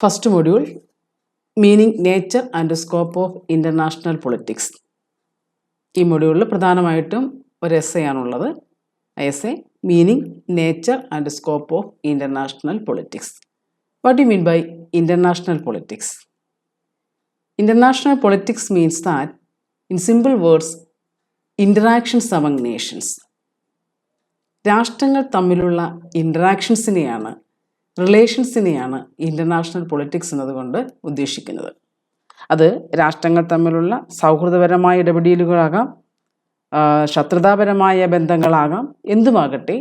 First module, meaning, nature and scope of international politics. ഈ മൊഡ്യൂളിൽ പ്രധാനമായിട്ടും ഒരു എസ്സേ ആണുള്ളത്. Essay meaning, nature and scope of international politics. What you mean by international politics? International politics means that, in simple words, interactions among nations. രാഷ്ട്രങ്ങൾ തമ്മിലുള്ള ഇൻറ്ററാക്ഷൻസിനെയാണ്, റിലേഷൻസിനെയാണ് international politics എന്നതുകൊണ്ട് ഉദ്ദേശിക്കുന്നത്. അത് രാഷ്ട്രങ്ങൾ തമ്മിലുള്ള സൗഹൃദപരമായ ഇടപെടലുകളാകാം, ശത്രുതാപരമായ ബന്ധങ്ങളാകാം, എന്തുമാകട്ടെ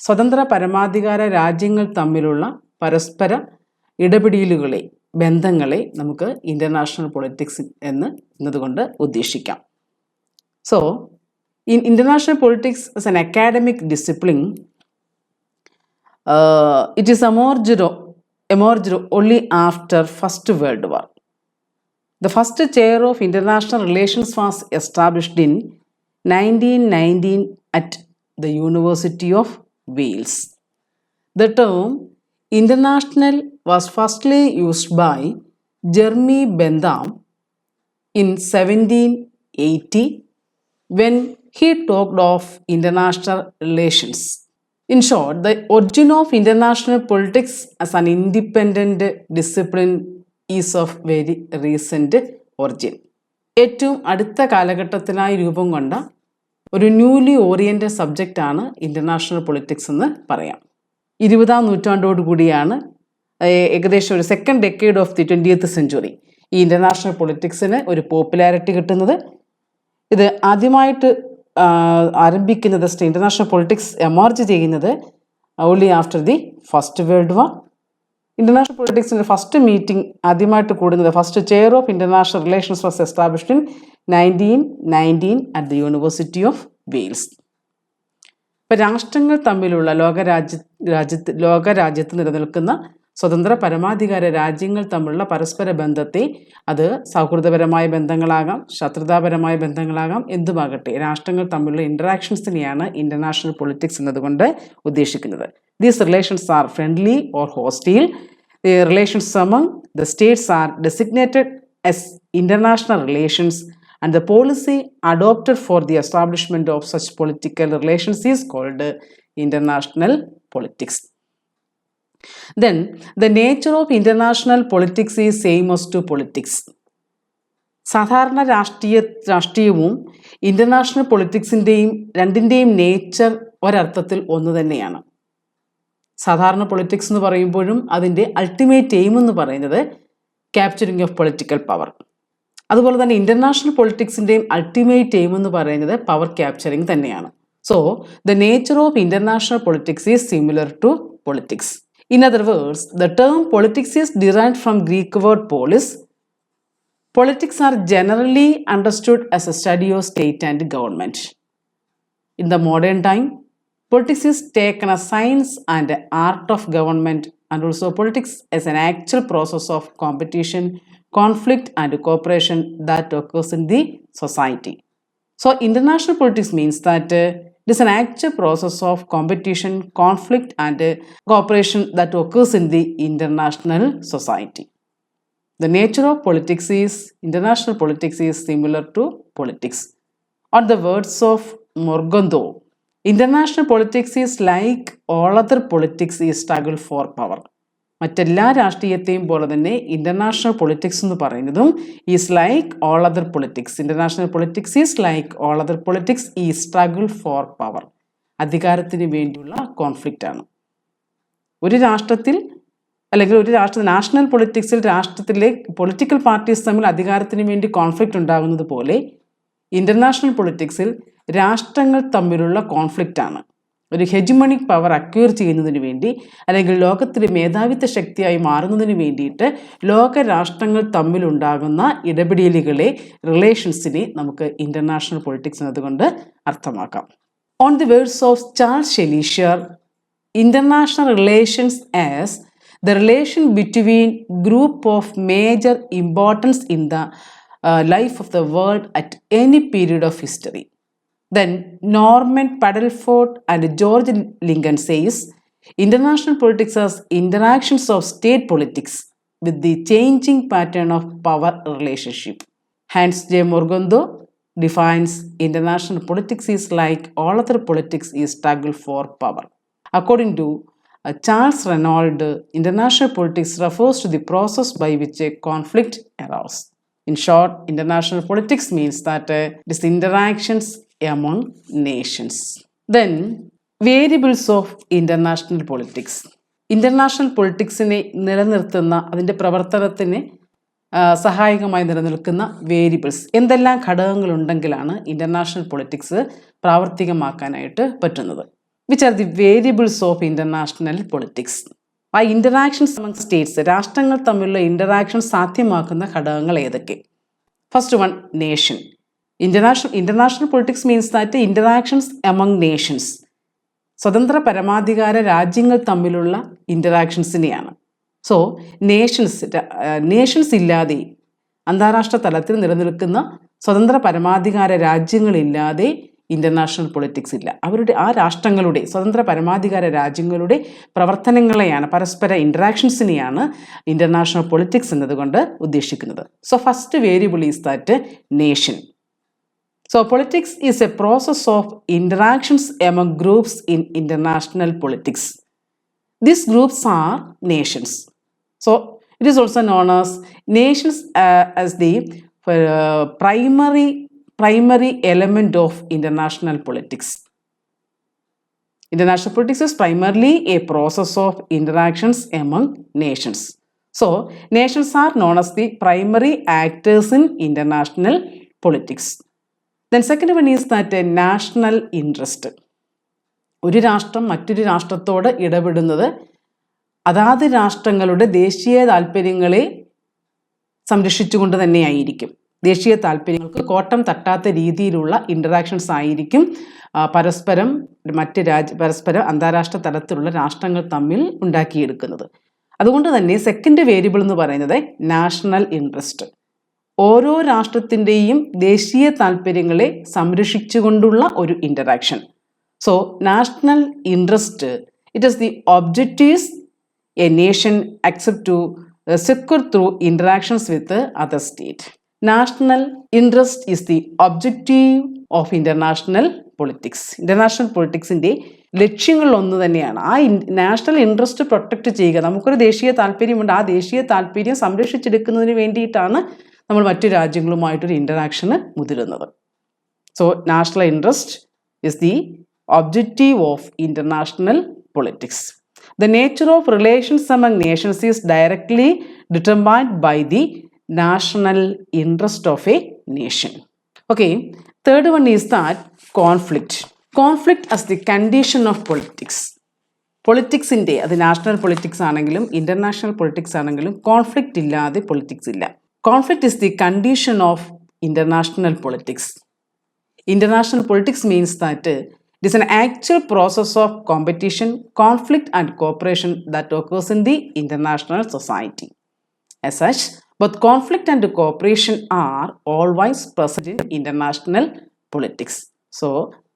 സ്വതന്ത്ര പരമാധികാര രാജ്യങ്ങൾ തമ്മിലുള്ള പരസ്പര ഇടപെടലുകളെ, ബന്ധങ്ങളെ നമുക്ക് ഇൻ്റർനാഷണൽ പൊളിറ്റിക്സ് എന്നതുകൊണ്ട് ഉദ്ദേശിക്കാം. So in international politics as an academic discipline, it is emerged only after First World War. The first chair of international relations was established in 1919 at the University of Wales. The term international was firstly used by Jeremy Bentham in 1780 when he talked of international relations. In short, the origin of international politics as an independent discipline is of very recent origin. ഏറ്റവും അടുത്ത കാലഘട്ടത്തിനായി രൂപം കൊണ്ട ഒരു newly oriented സബ്ജക്റ്റാണ് international politics എന്ന് പറയാം. 20ാം നൂറ്റാണ്ടോടുകൂടിയാണ്, ഏകദേശം ഒരു second decade of the 20th century, ഈ ഇൻ്റർനാഷണൽ പൊളിറ്റിക്സിന് ഒരു പോപ്പുലാരിറ്റി കിട്ടുന്നത്. ഇത് ആദ്യമായിട്ട് ആരംഭിക്കുന്നത്, ഇൻ്റർനാഷണൽ പൊളിറ്റിക്സ് എമർജ് ചെയ്യുന്നത് only after the first world war. International പൊളിറ്റിക്സിൻ്റെ ഫസ്റ്റ് മീറ്റിംഗ് ആദ്യമായിട്ട് കൂടുന്നത്, first chair of international relations was established in 1919 at the university of Wales. ഇപ്പം രാഷ്ട്രങ്ങൾ തമ്മിലുള്ള ലോകരാജ്യത്ത് നിലനിൽക്കുന്ന സ്വതന്ത്ര പരമാധികാര രാജ്യങ്ങൾ തമ്മിലുള്ള പരസ്പര ബന്ധത്തെ, അത് സൗഹൃദപരമായ ബന്ധങ്ങളാകാം, ശത്രുതാപരമായ ബന്ധങ്ങളാകാം, എന്തുമാകട്ടെ രാഷ്ട്രങ്ങൾ തമ്മിലുള്ള ഇൻറ്ററാക്ഷൻസിനെയാണ് ഇൻ്റർനാഷണൽ പൊളിറ്റിക്സ് എന്നതുകൊണ്ട് ഉദ്ദേശിക്കുന്നത്. These relations R friendly or hostile. The relations among the states are designated as international relations, and the policy adopted for the establishment of such political relations is called international politics. Then the nature of international politics is same as to politics. സാധാരണ രാഷ്ട്രീയവും international പൊളിറ്റിക്സിൻ്റെയും രണ്ടിൻ്റെയും nature ഒരർത്ഥത്തിൽ ഒന്ന് തന്നെയാണ്. സാധാരണ politics എന്ന് പറയുമ്പോഴും അതിൻ്റെ അൾട്ടിമേറ്റ് എയിം എന്ന് പറയുന്നത് ക്യാപ്ചറിങ് ഓഫ് പൊളിറ്റിക്കൽ പവർ. അതുപോലെ തന്നെ ഇൻ്റർനാഷണൽ പൊളിറ്റിക്സിൻ്റെയും അൾട്ടിമേറ്റ് എയിം എന്ന് പറയുന്നത് പവർ ക്യാപ്ചറിങ് തന്നെയാണ്. So the nature of international politics is similar to politics. In other words, the term politics is derived from Greek word polis. Politics are generally understood as a study of state and government. In the modern time, politics is taken as science and art of government, and also politics as an actual process of competition, conflict and cooperation that occurs in the society. So international politics means that it is an actual process of competition, conflict and cooperation that occurs in the international society. The nature of politics is, international politics is similar to politics. On the words of Morgenthau, international politics is like all other politics is struggle for power. മറ്റെല്ലാ രാഷ്ട്രീയത്തെയും പോലെ തന്നെ international politics എന്ന് പറയുന്നതും is like all other politics. International politics is like all other politics ഈ struggle for power. അധികാരത്തിന് വേണ്ടിയുള്ള conflict ആണ്. ഒരു രാഷ്ട്രത്തിൽ അല്ലെങ്കിൽ നാഷണൽ പൊളിറ്റിക്സിൽ രാഷ്ട്രത്തിലെ പൊളിറ്റിക്കൽ പാർട്ടീസ് തമ്മിൽ അധികാരത്തിന് വേണ്ടി കോൺഫ്ലിക്റ്റ് ഉണ്ടാകുന്നത് പോലെ ഇൻ്റർനാഷണൽ പൊളിറ്റിക്സിൽ രാഷ്ട്രങ്ങൾ തമ്മിലുള്ള കോൺഫ്ലിക്റ്റ് ആണ്. ഒരു ഹെജിമണിക് പവർ അക്വയർ ചെയ്യുന്നതിന് വേണ്ടി, അല്ലെങ്കിൽ ലോകത്തിലെ മേധാവിത്വ ശക്തിയായി മാറുന്നതിന് വേണ്ടിയിട്ട് ലോകരാഷ്ട്രങ്ങൾ തമ്മിലുണ്ടാകുന്ന ഇടപെടലുകളെ, റിലേഷൻസിനെ നമുക്ക് ഇൻ്റർനാഷണൽ പൊളിറ്റിക്സ് എന്നതുകൊണ്ട് അർത്ഥമാക്കാം. On the words of Charles Schleicher, international relations as the relation between group of major importance in the life of the world at any period of history. Then Norman Padelford and George Lincoln says international politics as interactions of state politics with the changing pattern of power relationship. Hans J. Morgenthau defines international politics is like all other politics is struggle for power. According to Charles Reynolds, international politics refers to the process by which a conflict arises. In short, international politics means that it is interactions among nations. Then, variables of international politics. International പൊളിറ്റിക്സിനെ നിലനിർത്തുന്ന അതിൻ്റെ പ്രവർത്തനത്തിന് സഹായകമായി നിലനിൽക്കുന്ന variables എന്തെല്ലാം ഘടകങ്ങളുണ്ടെങ്കിലാണ് international politics പ്രാവർത്തികമാക്കാനായിട്ട് പറ്റുന്നത്. Which are the variables of international politics? ആ interactions among States, രാഷ്ട്രങ്ങൾ തമ്മിലുള്ള ഇൻ്ററാക്ഷൻ സാധ്യമാക്കുന്ന ഘടകങ്ങൾ ഏതൊക്കെ? First one, nation. International politics means that interactions among Nations, സ്വതന്ത്ര പരമാധികാര രാജ്യങ്ങൾ തമ്മിലുള്ള ഇൻ്ററാക്ഷൻസിനെയാണ്. സോ നേഷൻസ് ഇല്ലാതെ, അന്താരാഷ്ട്ര തലത്തിൽ നിലനിൽക്കുന്ന സ്വതന്ത്ര പരമാധികാര രാജ്യങ്ങളില്ലാതെ ഇൻ്റർനാഷണൽ പൊളിറ്റിക്സ് ഇല്ല. ആ രാഷ്ട്രങ്ങളുടെ, സ്വതന്ത്ര പരമാധികാര രാജ്യങ്ങളുടെ പ്രവർത്തനങ്ങളെയാണ്, പരസ്പര ഇൻ്ററാക്ഷൻസിനെയാണ് ഇൻ്റർനാഷണൽ പൊളിറ്റിക്സ് എന്നതുകൊണ്ട് ഉദ്ദേശിക്കുന്നത്. So first variable is that nation. So politics is a process of interactions among groups in international politics. These groups are nations. So it is also known as nations as the primary element of international politics. International politics is primarily a process of interactions among nations. So nations are known as the primary actors in international politics. Then second one is that a national interest. ഒരു രാഷ്ട്രം മറ്റൊരു രാഷ്ട്രത്തോട് ഇടപെടുന്നത് അതാത് രാഷ്ട്രങ്ങളുടെ ദേശീയ താല്പര്യങ്ങളെ സംരക്ഷിച്ചുകൊണ്ട് തന്നെയായിരിക്കും. ദേശീയ താല്പര്യങ്ങൾക്ക് കോട്ടം തട്ടാത്ത രീതിയിലുള്ള ഇൻ്ററാക്ഷൻസ് ആയിരിക്കും പരസ്പരം അന്താരാഷ്ട്ര തലത്തിലുള്ള രാഷ്ട്രങ്ങൾ തമ്മിൽ ഉണ്ടാക്കിയെടുക്കുന്നത്. അതുകൊണ്ട് തന്നെ സെക്കൻഡ് വേരിയബിൾ എന്ന് പറയുന്നത് നാഷണൽ ഇൻട്രസ്റ്റ്. ഓരോ രാഷ്ട്രത്തിൻ്റെയും ദേശീയ താല്പര്യങ്ങളെ സംരക്ഷിച്ചുകൊണ്ടുള്ള ഒരു interaction. So national interest, it is the objectives a nation accept to secure through interactions with other state. National interest is the objective of international politics. International പൊളിറ്റിക്സിൻ്റെ ലക്ഷ്യങ്ങളിലൊന്ന് തന്നെയാണ് ആ നാഷണൽ ഇൻട്രസ്റ്റ് പ്രൊട്ടക്റ്റ് ചെയ്യുക. നമുക്കൊരു ദേശീയ താല്പര്യമുണ്ട്, ആ ദേശീയ താല്പര്യം സംരക്ഷിച്ചെടുക്കുന്നതിന് വേണ്ടിയിട്ടാണ് നമ്മൾ മറ്റു രാജ്യങ്ങളുമായിട്ടൊരു ഇൻ്ററാക്ഷന് മുതിരുന്നത്. So national interest is the objective of international politics. The nature of relations among nations is directly determined by the national interest of a nation. Okay, third one is that conflict. Conflict as the condition of politics. പൊളിറ്റിക്സിൻ്റെ, അത് national politics ആണെങ്കിലും international politics ആണെങ്കിലും conflict ഇല്ലാതെ politics ഇല്ല. Conflict is the condition of international politics. International politics means that it is an actual process of competition, conflict and cooperation that occurs in the international society. As such, both conflict and cooperation are always present in international politics. So,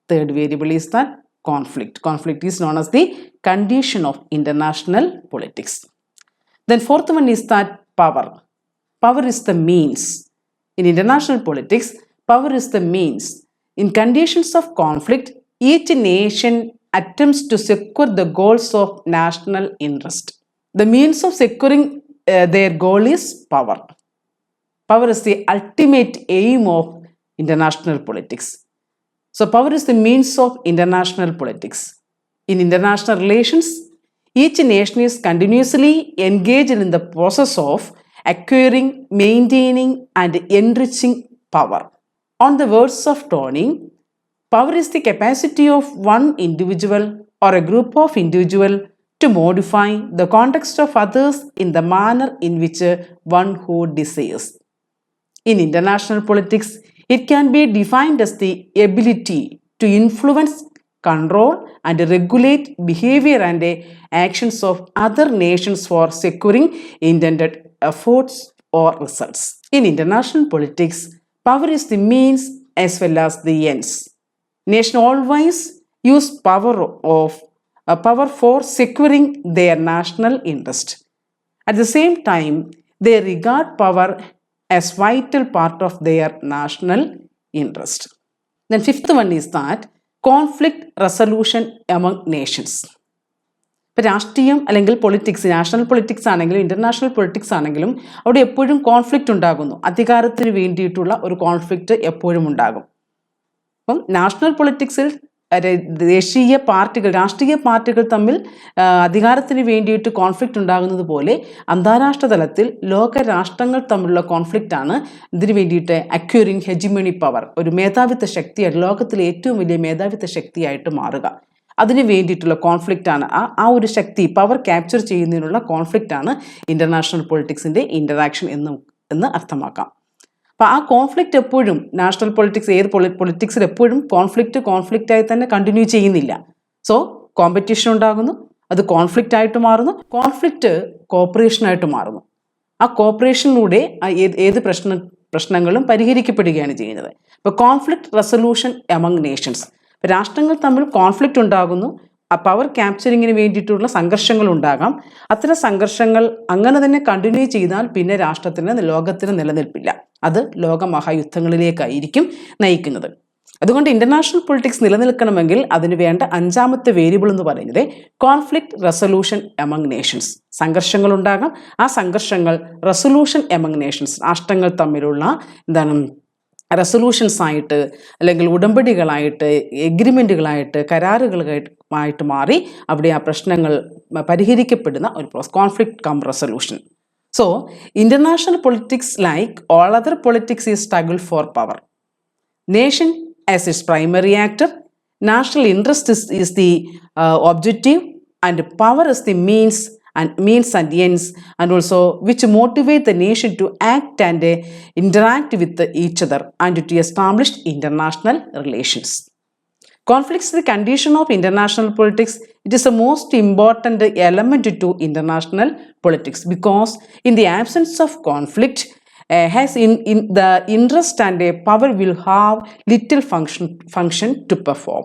third variable is that conflict. Conflict is known as the condition of international politics. Then fourth one is that power. Power is the means. In international politics, power is the means. In conditions of conflict, each nation attempts to secure the goals of national interest. The means of securing their goal is power. Power is the ultimate aim of international politics. So power is the means of international politics. In international relations, each nation is continuously engaged in the process of acquiring, maintaining and enriching power. On the words of Tony, power is the capacity of one individual or a group of individuals to modify the context of others in the manner in which one who desires. In international politics, it can be defined as the ability to influence, control and regulate behavior and actions of other nations for securing intended efforts or results. In international politics, power is the means as well as the ends. Nations always use power for securing their national interest. At the same time, they regard power as vital part of their national interest. Then fifth one is that conflict resolution among nations. ഇപ്പോൾ രാഷ്ട്രീയം അല്ലെങ്കിൽ politics, national politics ആണെങ്കിലും international politics ആണെങ്കിലും അവിടെ എപ്പോഴും conflict ഉണ്ടാകുന്നു. അധികാരത്തിന് വേണ്ടിയിട്ടുള്ള ഒരു കോൺഫ്ലിക്റ്റ് എപ്പോഴും ഉണ്ടാകും. അപ്പം നാഷണൽ പൊളിറ്റിക്സിൽ ദേശീയ പാർട്ടികൾ, രാഷ്ട്രീയ പാർട്ടികൾ തമ്മിൽ അധികാരത്തിന് വേണ്ടിയിട്ട് കോൺഫ്ലിക്റ്റ് ഉണ്ടാകുന്നത് പോലെ അന്താരാഷ്ട്ര തലത്തിൽ ലോക രാഷ്ട്രങ്ങൾ തമ്മിലുള്ള കോൺഫ്ലിക്റ്റാണ് ഇതിന് വേണ്ടിയിട്ട് അക്വയറിങ് ഹെജിമണി പവർ, ഒരു മേധാവിത്വ ശക്തിയായിട്ട്, ലോകത്തിലെ ഏറ്റവും വലിയ മേധാവിത്വ ശക്തിയായിട്ട് മാറുക. അതിന് വേണ്ടിയിട്ടുള്ള കോൺഫ്ലിക്റ്റാണ്, ആ ഒരു ശക്തി പവർ ക്യാപ്ചർ ചെയ്യുന്നതിനുള്ള കോൺഫ്ലിക്റ്റാണ് ഇൻ്റർനാഷണൽ പൊളിറ്റിക്സിൻ്റെ ഇൻ്ററാക്ഷൻ എന്ന് അർത്ഥമാക്കാം. അപ്പോൾ ആ കോൺഫ്ലിക്റ്റ് എപ്പോഴും നാഷണൽ പൊളിറ്റിക്സ്, ഏത് പൊളിറ്റിക്സിൽ എപ്പോഴും കോൺഫ്ലിക്റ്റായി തന്നെ കണ്ടിന്യൂ ചെയ്യുന്നില്ല. സോ കോമ്പറ്റീഷൻ ഉണ്ടാകുന്നു, അത് കോൺഫ്ലിക്റ്റ് ആയിട്ട് മാറുന്നു, കോൺഫ്ലിക്റ്റ് കോപ്പറേഷനായിട്ട് മാറുന്നു. ആ കോപ്പറേഷനിലൂടെ ഏത് പ്രശ്നങ്ങളും പരിഹരിക്കപ്പെടുകയാണ് ചെയ്യുന്നത്. ഇപ്പോൾ കോൺഫ്ലിക്റ്റ് റെസൊല്യൂഷൻ എമംഗ് നേഷൻസ്, രാഷ്ട്രങ്ങൾ തമ്മിൽ കോൺഫ്ലിക്റ്റ് ഉണ്ടാകുന്നു, ആ പവർ ക്യാപ്ചറിങ്ങിന് വേണ്ടിയിട്ടുള്ള സംഘർഷങ്ങൾ ഉണ്ടാകാം. അത്തരം സംഘർഷങ്ങൾ അങ്ങനെ തന്നെ കണ്ടിന്യൂ ചെയ്താൽ പിന്നെ ലോകത്തിന് നിലനിൽപ്പില്ല. അത് ലോകമഹായുദ്ധങ്ങളിലേക്കായിരിക്കും നയിക്കുന്നത്. അതുകൊണ്ട് ഇൻ്റർനാഷണൽ പൊളിറ്റിക്സ് നിലനിൽക്കണമെങ്കിൽ അതിന് വേണ്ട അഞ്ചാമത്തെ വേരിയബിൾ എന്ന് പറയുന്നത് കോൺഫ്ലിക്റ്റ് റെസൊല്യൂഷൻ എമംഗ് നേഷൻസ്. സംഘർഷങ്ങൾ ഉണ്ടാകാം, ആ സംഘർഷങ്ങൾ റെസൊല്യൂഷൻ എമംഗ് നേഷൻസ്, രാഷ്ട്രങ്ങൾ തമ്മിലുള്ള റെസൊല്യൂഷൻസ് ആയിട്ട് അല്ലെങ്കിൽ ഉടമ്പടികളായിട്ട്, എഗ്രിമെൻറ്റുകളായിട്ട്, കരാറുകളായിട്ട് മാറി അവിടെ ആ പ്രശ്നങ്ങൾ പരിഹരിക്കപ്പെടുന്ന ഒരു process, conflict cum resolution. So international politics like all other politics is struggle for power. Nation as its primary actor, national interest is the objective, and power is the means and ends, and also which motivate the nation to act and interact with each other and to establish international relations. Conflict is the condition of international politics. It is the most important element to international politics because in the absence of conflict, has in the interest and power will have little function to perform.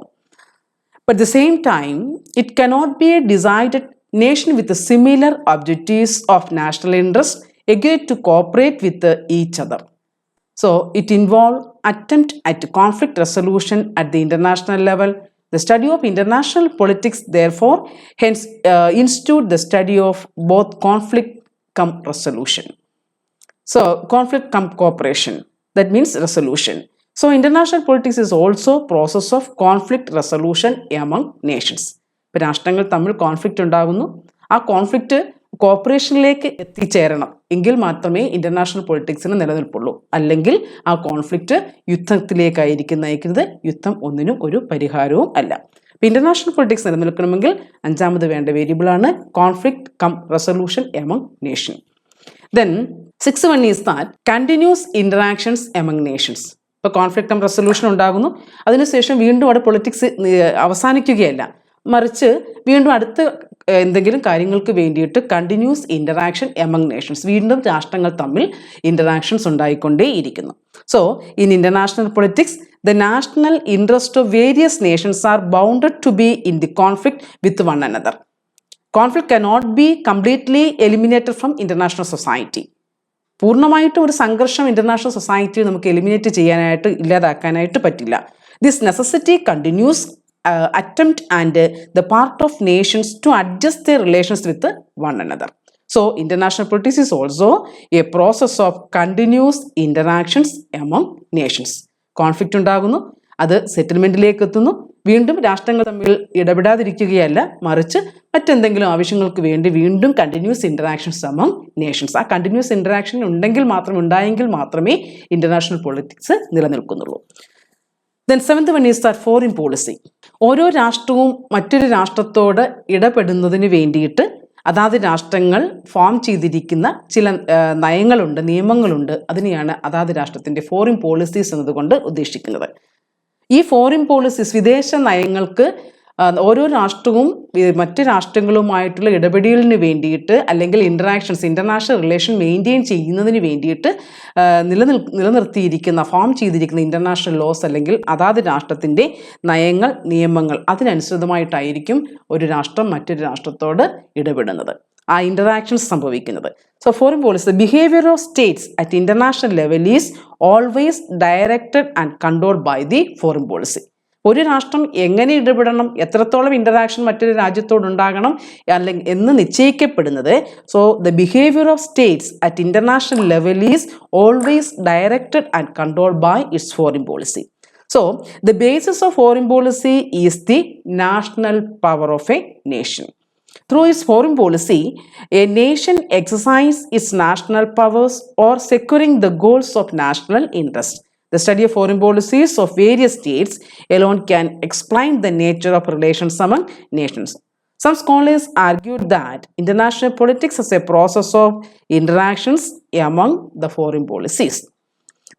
But at the same time, it cannot be a decided nation with the similar objectives of national interest agree to cooperate with each other. So it involves attempt at conflict resolution at the international level. The study of international politics therefore hence institute the study of both conflict cum resolution. So conflict come cooperation, that means resolution. So international politics is also process of conflict resolution among nations. ഇപ്പോൾ രാഷ്ട്രങ്ങൾ തമ്മിൽ conflict ഉണ്ടാകുന്നു, ആ conflict കോപ്പറേഷനിലേക്ക് എത്തിച്ചേരണം, എങ്കിൽ മാത്രമേ international പൊളിറ്റിക്സിന് നിലനിൽപ്പുള്ളൂ. അല്ലെങ്കിൽ ആ conflict യുദ്ധത്തിലേക്കായിരിക്കും നയിക്കുന്നത്. യുദ്ധം ഒന്നിനും ഒരു പരിഹാരവും അല്ല. ഇപ്പോൾ ഇൻ്റർനാഷണൽ പൊളിറ്റിക്സ് നിലനിൽക്കണമെങ്കിൽ അഞ്ചാമത് വേണ്ട വേരിയബിളാണ് conflict cum resolution among nation. Then sixth one is that continuous interactions among nations. ഇപ്പോൾ കോൺഫ്ലിക്റ്റ് കം റെസൊല്യൂഷൻ ഉണ്ടാകുന്നു, അതിനുശേഷം വീണ്ടും അവിടെ പൊളിറ്റിക്സ് അവസാനിക്കുകയല്ല, മറിച്ച് വീണ്ടും അടുത്ത എന്തെങ്കിലും കാര്യങ്ങൾക്ക് വേണ്ടിയിട്ട് കണ്ടിന്യൂസ് ഇൻ്ററാക്ഷൻ എമംഗ് നേഷൻസ്, വീണ്ടും രാഷ്ട്രങ്ങൾ തമ്മിൽ ഇൻ്ററാക്ഷൻസ് ഉണ്ടായിക്കൊണ്ടേയിരിക്കുന്നു. So in international politics the national interest of various nations are bounded to be in the conflict with one another. Conflict cannot be completely eliminated from international society. പൂർണ്ണമായിട്ടും ഒരു സംഘർഷം international സൊസൈറ്റിയിൽ നമുക്ക് eliminate ചെയ്യാനായിട്ട്, ഇല്ലാതാക്കാനായിട്ട് പറ്റില്ല. This necessity continuous attempt and the part of nations to adjust their relations with one another. So international politics is also a process of continuous interactions among nations. Conflict ഉണ്ടാകുന്നു, അത് സെറ്റിൽമെൻറ്റിലേക്ക് എത്തുന്നു, വീണ്ടും രാഷ്ട്രങ്ങൾ തമ്മിൽ ഇടപെടാതിരിക്കുകയല്ല, മറിച്ച് മറ്റെന്തെങ്കിലും ആവശ്യങ്ങൾക്ക് വേണ്ടി വീണ്ടും കണ്ടിന്യൂസ് ഇൻ്ററാക്ഷൻസ് അമംഗ് നേഷൻസ്. ആ കണ്ടിന്യൂസ് ഇൻ്ററാക്ഷൻ ഉണ്ടായെങ്കിൽ മാത്രമേ ഇൻ്റർനാഷണൽ പൊളിറ്റിക്സ് നിലനിൽക്കുന്നുള്ളൂ. Then seventh one is that foreign policy. ഓരോ രാഷ്ട്രവും മറ്റൊരു രാഷ്ട്രത്തോട് ഇടപെടുന്നതിന് വേണ്ടിയിട്ട് അതാത് രാഷ്ട്രങ്ങൾ ഫോം ചെയ്തിരിക്കുന്ന ചില നയങ്ങളുണ്ട്, നിയമങ്ങളുണ്ട്. അതിനെയാണ് അതാത് രാഷ്ട്രത്തിൻ്റെ ഫോറിൻ പോളിസീസ് എന്നതുകൊണ്ട് ഉദ്ദേശിക്കുന്നത്. ഈ ഫോറിൻ പോളിസീസ്, വിദേശ നയങ്ങൾക്ക് ഓരോ രാഷ്ട്രവും മറ്റ് രാഷ്ട്രങ്ങളുമായിട്ടുള്ള ഇടപെടലിന് വേണ്ടിയിട്ട് അല്ലെങ്കിൽ ഇൻ്റർനാഷണൽ റിലേഷൻ മെയിൻറ്റെയിൻ ചെയ്യുന്നതിന് വേണ്ടിയിട്ട് നിലനിർത്തിയിരിക്കുന്ന, ഫോം ചെയ്തിരിക്കുന്ന ഇൻ്റർനാഷണൽ ലോസ് അല്ലെങ്കിൽ അതാത് രാഷ്ട്രത്തിൻ്റെ നയങ്ങൾ, നിയമങ്ങൾ, അതിനനുസൃതമായിട്ടായിരിക്കും ഒരു രാഷ്ട്രം മറ്റൊരു രാഷ്ട്രത്തോട് ഇടപെടുന്നത്. ആ ഇൻ്ററാക്ഷൻസ് സംഭവിക്കുന്നത്. So foreign policy, the behaviour of states at international level is always directed and controlled by the foreign policy. ഒരു രാഷ്ട്രം എങ്ങനെ ഇടപെടണം, എത്രത്തോളം ഇൻ്ററാക്ഷൻ മറ്റൊരു രാജ്യത്തോടുണ്ടാകണം അല്ലെങ്കിൽ എന്ന് നിശ്ചയിക്കപ്പെടുന്നത്, so the behaviour of states at international level is always directed and controlled by its foreign policy. So, the basis of foreign policy is the national power of a nation. Through its foreign policy, a nation exercises its national powers or securing the goals of national interest. The study of foreign policies of various states alone can explain the nature of relations among nations. Some scholars argued that international politics is a process of interactions among the foreign policies.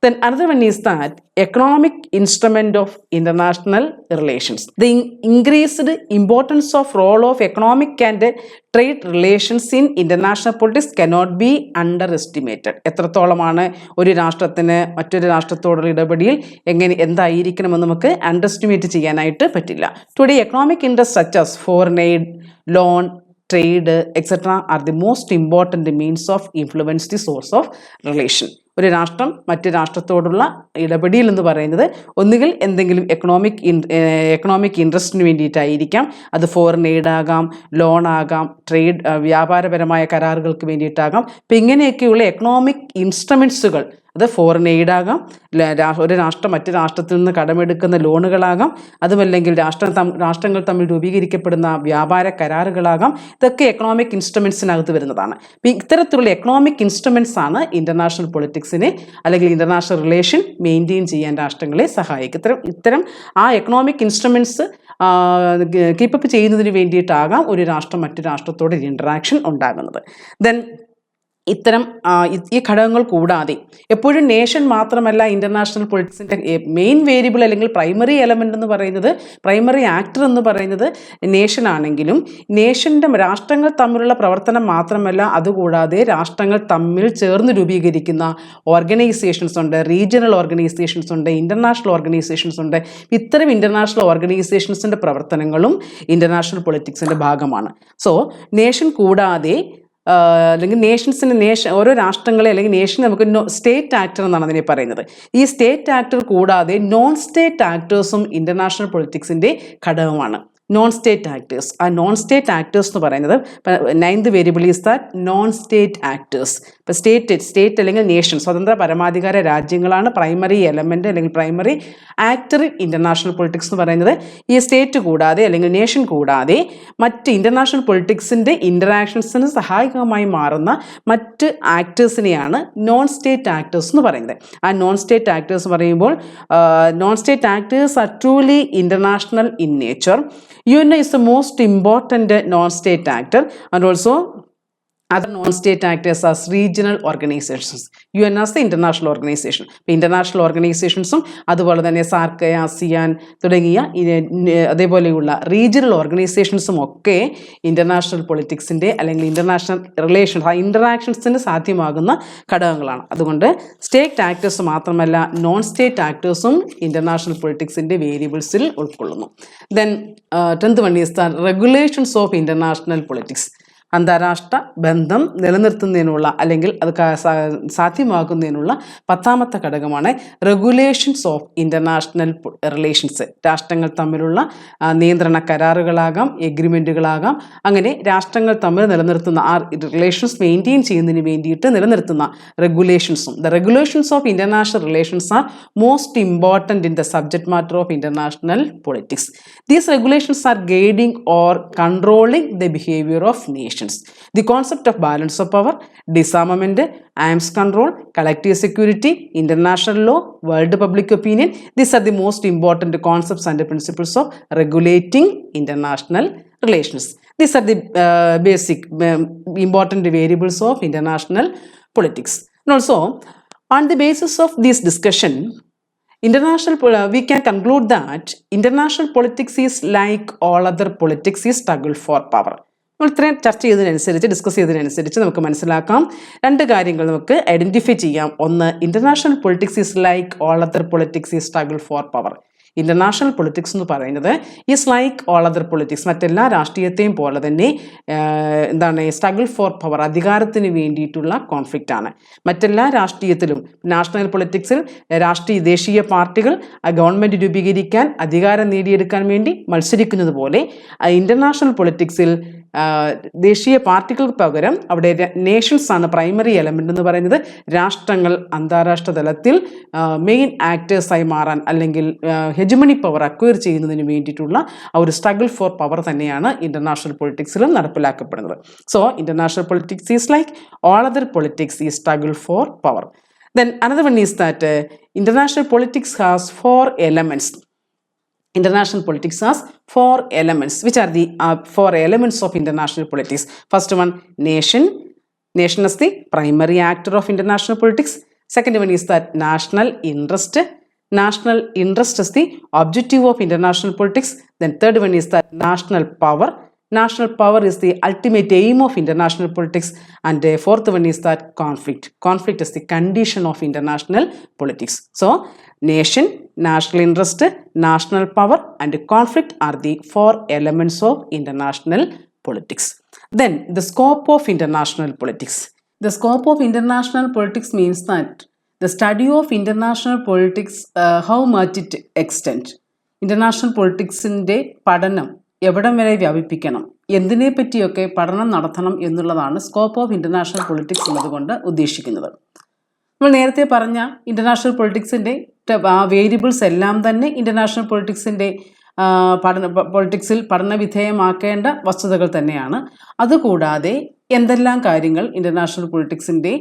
Then another one is that economic instrument of international relations. The increased importance of role of economic and trade relations in international politics cannot be underestimated. എത്രത്തോളമാണ് ഒരു രാഷ്ട്രത്തിന് മറ്റൊരു രാഷ്ട്രത്തോടുള്ള ഇടപെടൽ എന്തായിരിക്കണമെന്ന് നമുക്ക് അണ്ടർഎസ്റ്റിമേറ്റ് ചെയ്യാനായിട്ട് പറ്റില്ല. Today economic interest such as foreign aid, loan, trade etcetera are the most important means of influence the source of relation. ഒരു രാഷ്ട്രം മറ്റു രാഷ്ട്രത്തോടുള്ള ഇടപെടൽ എന്ന് പറയുന്നത് ഒന്നുകിൽ എന്തെങ്കിലും എക്കണോമിക് ഇൻട്രസ്റ്റിന് വേണ്ടിയിട്ടായിരിക്കാം, അത് ഫോറിൻ എയ്ഡ് ആകാം, ലോൺ ആകാം, ട്രേഡ് വ്യാപാരപരമായ കരാറുകൾക്ക് വേണ്ടിയിട്ടാകാം. അപ്പം ഇങ്ങനെയൊക്കെയുള്ള എക്കണോമിക് ഇൻസ്ട്രുമെൻസുകൾ, അത് ഫോറിൻ എയ്ഡ് ആകാം, ഒരു രാഷ്ട്രം മറ്റു രാഷ്ട്രത്തിൽ നിന്ന് കടമെടുക്കുന്ന ലോണുകളാകാം, അതുമല്ലെങ്കിൽ രാഷ്ട്രങ്ങൾ തമ്മിൽ രൂപീകരിക്കപ്പെടുന്ന വ്യാപാര കരാറുകളാകാം. ഇതൊക്കെ എക്കണോമിക് ഇൻസ്ട്രുമെൻസിനകത്ത് വരുന്നതാണ്. അപ്പം ഇത്തരത്തിലുള്ള എക്കണോമിക് ഇൻസ്ട്രുമെൻസ് ആണ് ഇൻ്റർനാഷണൽ പൊളിറ്റിക്സിനെ അല്ലെങ്കിൽ ഇൻ്റർനാഷണൽ റിലേഷൻ മെയിൻറ്റെയിൻ ചെയ്യാൻ രാഷ്ട്രങ്ങളെ സഹായിക്കും. ഇത്തരം ആ എക്കണോമിക് ഇൻസ്ട്രുമെൻസ് കീപ്പപ്പ് ചെയ്യുന്നതിന് വേണ്ടിയിട്ടാകാം ഒരു രാഷ്ട്രം മറ്റു രാഷ്ട്രത്തോട് ഇൻട്രാക്ഷൻ ഉണ്ടാകുന്നത്. ദെൻ ഇത്തരം ഈ ഘടകങ്ങൾ കൂടാതെ എപ്പോഴും നേഷൻ മാത്രമല്ല ഇൻ്റർനാഷണൽ പൊളിറ്റിക്സിൻ്റെ മെയിൻ വേരിയബിൾ അല്ലെങ്കിൽ പ്രൈമറി എലമെൻ്റ് എന്ന് പറയുന്നത്, പ്രൈമറി ആക്ടർ എന്ന് പറയുന്നത് നേഷൻ ആണെങ്കിലും നേഷൻ്റെ രാഷ്ട്രങ്ങൾ തമ്മിലുള്ള പ്രവർത്തനം മാത്രമല്ല, അതുകൂടാതെ രാഷ്ട്രങ്ങൾ തമ്മിൽ ചേർന്ന് രൂപീകരിക്കുന്ന ഓർഗനൈസേഷൻസ് ഉണ്ട്, റീജിയണൽ ഓർഗനൈസേഷൻസ് ഉണ്ട്, ഇൻ്റർനാഷണൽ ഓർഗനൈസേഷൻസ് ഉണ്ട്. ഇത്തരം ഇൻ്റർനാഷണൽ ഓർഗനൈസേഷൻസിൻ്റെ പ്രവർത്തനങ്ങളും ഇൻ്റർനാഷണൽ പൊളിറ്റിക്സിൻ്റെ ഭാഗമാണ്. സോ നേഷൻ കൂടാതെ അല്ലെങ്കിൽ ഓരോ രാഷ്ട്രങ്ങളെ അല്ലെങ്കിൽ നേഷൻ നമുക്ക് സ്റ്റേറ്റ് ആക്ടർ എന്നാണ് അതിനെ പറയുന്നത്. ഈ സ്റ്റേറ്റ് ആക്ടർ കൂടാതെ നോൺ സ്റ്റേറ്റ് ആക്ടേഴ്സും ഇൻ്റർനാഷണൽ പൊളിറ്റിക്സിൻ്റെ ഘടകമാണ്. നോൺ സ്റ്റേറ്റ് ആക്ടേഴ്സ്, ആ നോൺ സ്റ്റേറ്റ് ആക്ടേഴ്സ് എന്ന് പറയുന്നത് 9th variable is that non state actors. ഇപ്പോൾ സ്റ്റേറ്റ് അല്ലെങ്കിൽ നേഷൻ, സ്വതന്ത്ര പരമാധികാര രാജ്യങ്ങളാണ് പ്രൈമറി എലമെൻ്റ് അല്ലെങ്കിൽ primary actor in international politics എന്ന് പറയുന്നത്. ഈ സ്റ്റേറ്റ് കൂടാതെ അല്ലെങ്കിൽ നേഷൻ കൂടാതെ മറ്റ് ഇൻ്റർനാഷണൽ പൊളിറ്റിക്സിൻ്റെ ഇൻ്ററാക്ഷൻസിന് സഹായകമായി മാറുന്ന മറ്റ് ആക്ടേഴ്സിനെയാണ് നോൺ സ്റ്റേറ്റ് ആക്ടേഴ്സ് എന്ന് പറയുന്നത്. ആ നോൺ സ്റ്റേറ്റ് ആക്ടേഴ്സ് പറയുമ്പോൾ non state actors are truly international in nature. UN is the most important non-state actor, and also other non-state actors as regional organizations. UN as the international organization. International organizations അതുപോലെ തന്നെ സാർക്ക്, ASEAN തുടങ്ങിയ അതേപോലെയുള്ള regional ഓർഗനൈസേഷൻസും ഒക്കെ international പൊളിറ്റിക്സിൻ്റെ അല്ലെങ്കിൽ international relations, ആ ഇൻ്ററാക്ഷൻസിന് സാധ്യമാകുന്ന ഘടകങ്ങളാണ്. അതുകൊണ്ട് സ്റ്റേറ്റ് ആക്ടേഴ്സ് മാത്രമല്ല നോൺ സ്റ്റേറ്റ് ആക്ടേഴ്സും ഇൻ്റർനാഷണൽ പൊളിറ്റിക്സിൻ്റെ വേരിയബിൾസിൽ ഉൾക്കൊള്ളുന്നു. Then 10th one is the regulations of international politics. അന്താരാഷ്ട്ര ബന്ധം നിലനിർത്തുന്നതിനുള്ള അല്ലെങ്കിൽ അത് സാധ്യമാക്കുന്നതിനുള്ള 10ാമത്തെ ഘടകമാണ് റെഗുലേഷൻസ് ഓഫ് ഇൻ്റർനാഷണൽ റിലേഷൻസ്. രാഷ്ട്രങ്ങൾ തമ്മിലുള്ള നിയന്ത്രണ കരാറുകളാകാം, എഗ്രിമെൻറ്റുകളാകാം, അങ്ങനെ രാഷ്ട്രങ്ങൾ തമ്മിൽ നിലനിർത്തുന്ന ആ റിലേഷൻസ് മെയിൻറ്റെയിൻ ചെയ്യുന്നതിന് വേണ്ടിയിട്ട് നിലനിർത്തുന്ന റെഗുലേഷൻസും. The regulations of international relations are most important in the subject matter of international politics. These regulations are guiding or controlling the behaviour of nations. The concept of balance of power, disarmament, arms control, collective security, international law, world public opinion, these are the most important concepts and principles of regulating international relations. These are the basic important variables of international politics. And also, on the basis of this discussion, we can conclude that international politics is like all other politics, is struggle for power. നമ്മൾ ഇത്രയും ചർച്ച ചെയ്തതിനനുസരിച്ച്, discuss ചെയ്തതിനനുസരിച്ച് നമുക്ക് മനസ്സിലാക്കാം, 2 കാര്യങ്ങൾ നമുക്ക് identify ചെയ്യാം. ഒന്ന്, international politics is like all other politics is struggle for power. International politics എന്ന് പറയുന്നത് is like all other politics, മറ്റെല്ലാ രാഷ്ട്രീയത്തെയും പോലെ തന്നെ സ്ട്രഗിൾ ഫോർ പവർ, അധികാരത്തിന് വേണ്ടിയിട്ടുള്ള കോൺഫ്ലിക്റ്റ് ആണ്. മറ്റെല്ലാ രാഷ്ട്രീയത്തിലും നാഷണൽ പൊളിറ്റിക്സിൽ ദേശീയ പാർട്ടികൾ ഗവൺമെന്റ് രൂപീകരിക്കാൻ, അധികാരം നേടിയെടുക്കാൻ വേണ്ടി മത്സരിക്കുന്നത് പോലെ ഇന്റർനാഷണൽ പൊളിറ്റിക്സിൽ ദേശീയ പാർട്ടികൾക്ക് പകരം അവിടെ നേഷൻസ് ആണ് പ്രൈമറി എലമെന്റ് എന്ന് പറയുന്നത്. രാഷ്ട്രങ്ങൾ അന്താരാഷ്ട്ര തലത്തിൽ മെയിൻ ആക്ടേഴ്സായി മാറാൻ അല്ലെങ്കിൽ ഹെജമണി പവർ അക്വയർ ചെയ്യുന്നതിന് വേണ്ടിയിട്ടുള്ള ഒരു സ്ട്രഗിൾ ഫോർ പവർ തന്നെയാണ് ഇന്റർനാഷണൽ പൊളിറ്റിക്സിലും നടപ്പിലാക്കപ്പെടുന്നത്. So international politics is like all other politics is struggle for power. Then another one is that international politics has four elements. International politics has four elements. Which are the four elements of international politics? First one, nation. Nation is the primary actor of international politics. Second one is that national interest. National interest is the objective of international politics. Then third one is that national power. National power is the ultimate aim of international politics. And fourth one is that conflict. Conflict is the condition of international politics. So nation, national interest, national power and conflict are the four elements of international politics. Then the scope of international politics. The scope of international politics means that the study of international politics, how much it extends. International politics inde പഠനം എവിടം വരെ വ്യാപിപ്പിക്കണം, എന്തിനെ പറ്റിയൊക്കെ പഠനം നടത്തണം എന്നുള്ളതാണ് scope of international politics എന്നതുകൊണ്ട് ഉദ്ദേശിക്കുന്നത്. നമ്മൾ നേരത്തെ പറഞ്ഞ ഇന്റർനാഷണൽ പൊളിറ്റിക്സിൻ്റെ വേരിയബിൾസ് എല്ലാം തന്നെ ഇന്റർനാഷണൽ പൊളിറ്റിക്സിൽ പഠനവിധേയമാക്കേണ്ട വസ്തുതകൾ തന്നെയാണ്. അതുകൂടാതെ എന്തെല്ലാം കാര്യങ്ങൾ ഇന്റർനാഷണൽ പൊളിറ്റിക്സിൻ്റെ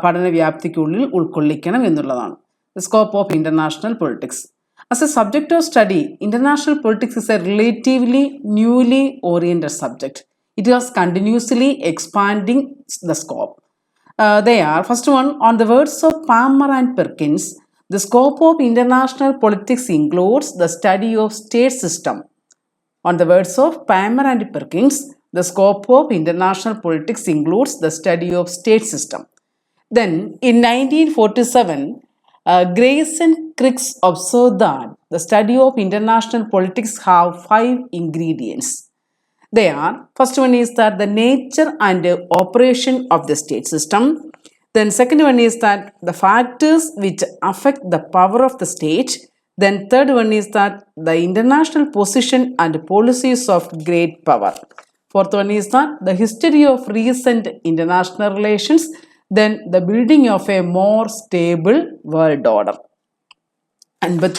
പഠന വ്യാപ്തിക്കുള്ളിൽ ഉൾക്കൊള്ളിക്കണം എന്നുള്ളതാണ് scope of international politics. As a subject of study, international politics is a relatively newly oriented subject. It is continuously expanding the scope. They are, first one, on the words of Palmer and Perkins, the scope of international politics includes the study of state system. On the words of Palmer and Perkins, the scope of international politics includes the study of state system. Then, in 1947, Grace and Cricks observed that the study of international politics have 5 ingredients. They are, first one is that the nature and operation of the state system. Then second one is that the factors which affect the power of the state. Then third one is that the international position and policies of great power. Fourth one is that the history of recent international relations. Then the building of a more stable world order. And but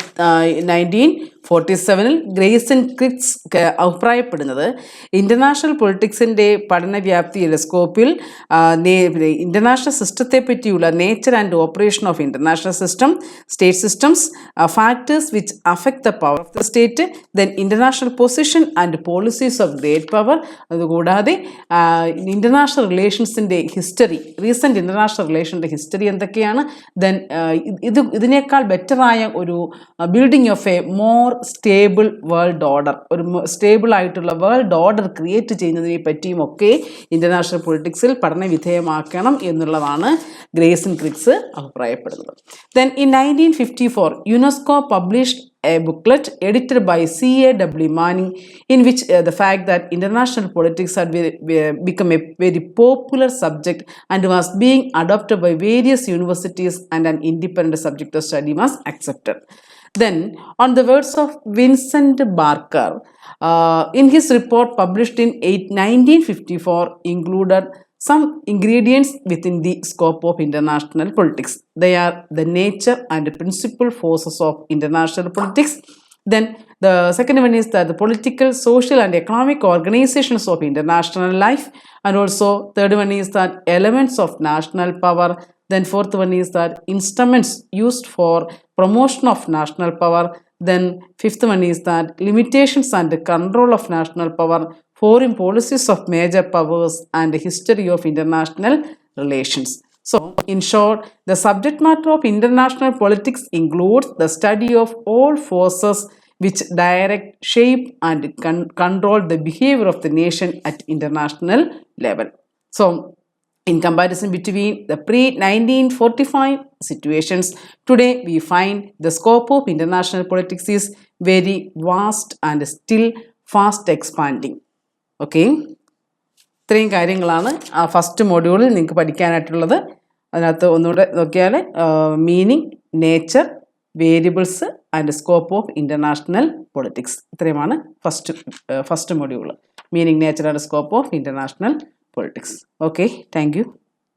1947 Grace and Kirks അഭിപ്രായപ്പെടുന്നത് international പൊളിറ്റിക്സിൻ്റെ പഠനവ്യാപ്തിയിലെ സ്കോപ്പിൽ international സിസ്റ്റത്തെ പറ്റിയുള്ള nature and operation of international system, state systems, factors which affect the power of the state, then international position and policies of great power, അതുകൂടാതെ international റിലേഷൻസിൻ്റെ history, recent international റിലേഷൻ്റെ history എന്തൊക്കെയാണ്, then ഇതിനേക്കാൾ ബെറ്ററായ ഒരു building of a more stable world order, ഒരു stable ആയിട്ടുള്ള world order create ചെയ്യുന്നതിനെ പറ്റിയും ഒക്കെ ഇന്റർനാഷണൽ പൊളിറ്റിക്സിൽ പഠനവിധേയമാക്കണം എന്നുള്ളതാണ് ഗ്രേസ് ആൻഡ് ക്രിക്സ് അഭിപ്രായപ്പെടുന്നത്. Then in 1954 UNESCO published a booklet edited by C.A.W. Manning in which the fact that international politics had become a very popular subject and was being adopted by various universities and an independent subject of study was accepted. Then, on the words of Vincent Barker, in his report published in 1954 included some ingredients within the scope of international politics. They are the nature and principal forces of international politics. Then the second one is that the political, social and economic organizations of international life. And also third one is that elements of national power. Then fourth one is that instruments used for promotion of national power. Then fifth one is that limitations and control of national power, foreign policies of major powers and history of international relations. So, in short, the subject matter of international politics includes the study of all forces which direct, shape and control the behavior of the nation at international level. So, In comparison between the pre-1945 situations, today we find the scope of international politics is very vast and still fast expanding. Okay. ഇത്രയും കാര്യങ്ങളാണ് ആ first മൊഡ്യൂളിൽ നിങ്ങൾക്ക് പഠിക്കാനായിട്ടുള്ളത്. അതിനകത്ത് ഒന്നുകൂടെ നോക്കിയാൽ meaning, nature, variables and scope of international politics, ഇത്രയുമാണ് first module. Meaning, nature and scope of international politics. Okay, thank U.